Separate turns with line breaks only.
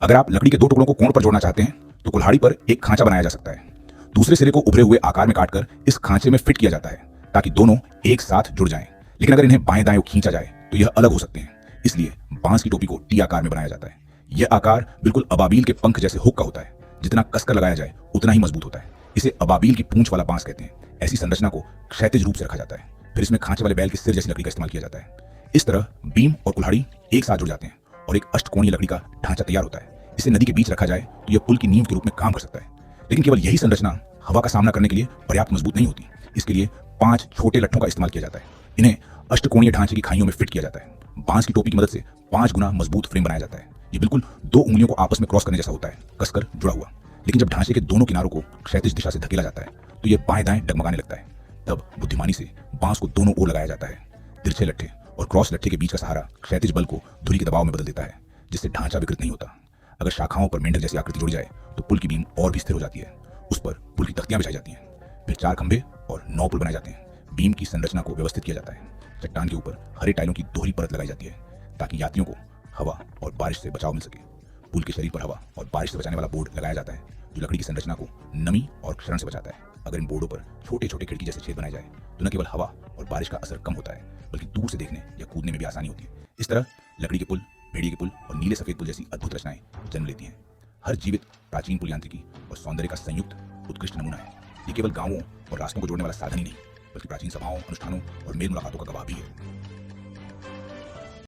अगर आप लकड़ी के दो टुकड़ों को कोण पर जोड़ना चाहते हैं तो कुल्हाड़ी पर एक खांचा बनाया जा सकता है। दूसरे सिरे को उभरे हुए आकार में काटकर इस खांचे में फिट किया जाता है ताकि दोनों एक साथ जुड़ जाएं। लेकिन अगर इन्हें बाएं दाएं खींचा जाए तो यह अलग हो सकते हैं। इसलिए बांस की टोपी को टी आकार में बनाया जाता है। यह आकार बिल्कुल अबाबील के पंख जैसे हुक का होता है। जितना कसकर लगाया जाए उतना ही मजबूत होता है। इसे अबाबील की पूंछ वाला बांस कहते हैं। ऐसी संरचना को क्षैतिज रूप से रखा जाता है। फिर इसमें खांचे वाले बैल के सिर जैसी लकड़ी का इस्तेमाल किया जाता है। इस तरह बीम और कुल्हाड़ी एक साथ जुड़ जाते हैं और एक अष्टकोणीय लकड़ी का ढांचा तैयार होता है। इसे नदी के बीच रखा जाए तो यह पुल की नींव के रूप में काम कर सकता है। लेकिन केवल यही संरचना हवा का सामना करने के लिए पर्याप्त मजबूत नहीं होती। इसके लिए 5 छोटे लट्ठों का इस्तेमाल किया जाता है। इन्हें अष्टकोणीय ढांचे की खाइयों में फिट किया जाता है। बांस की टोपी की मदद से 5 गुना मजबूत फ्रेम बनाया जाता है। ये बिल्कुल 2 उंगलियों को आपस में क्रॉस करने जैसा होता है, कसकर जुड़ा हुआ। लेकिन जब ढांचे के दोनों किनारों को क्षैतिज दिशा से धकेला जाता है तो यह बाएं दाएं डगमगाने लगता है। तब बुद्धिमानी से बांस को दोनों ओर लगाया जाता है। तिरछे लट्ठे और क्रॉस लट्ठे के बीच का सहारा क्षैतिज बल को धुरी के दबाव में बदल देता है, जिससे ढांचा विकृत नहीं होता। अगर शाखाओं पर मेंढक जैसी आकृति जोड़ी जाए तो पुल की बीम और भी स्थिर हो जाती है। उस पर पुल की तख्तियां बिछाई जाती हैं। फिर 4 खंभे और 9 पुल बनाए जाते हैं। बीम की संरचना को व्यवस्थित किया जाता है। चट्टान के ऊपर हरे टाइलों की दोहरी परत लगाई जाती है ताकि यात्रियों को हवा और बारिश से बचाव मिल सके। पुल के शरीर पर हवा और बारिश से बचाने वाला बोर्ड लगाया जाता है जो लकड़ी की संरचना को नमी और क्षरण से बचाता है। अगर इन बोर्डों पर छोटे छोटे खिड़की जैसे छेद बनाए जाए तो न केवल हवा और बारिश का असर कम होता है बल्कि दूर से देखने या कूदने में भी आसानी होती है। इस तरह लकड़ी के पुल, भेड़िए के पुल और नीले सफेद पुल जैसी अद्भुत रचनाएं जन्म लेती हैं। हर जीवित प्राचीन पुल यांत्रिकी और सौंदर्य का संयुक्त उत्कृष्ट नमूना है। ये केवल गांवों और रास्तों को जोड़ने वाला साधन ही नहीं बल्कि प्राचीन सभाओं, अनुष्ठानों और मेल मुलाकातों का गवाह भी है।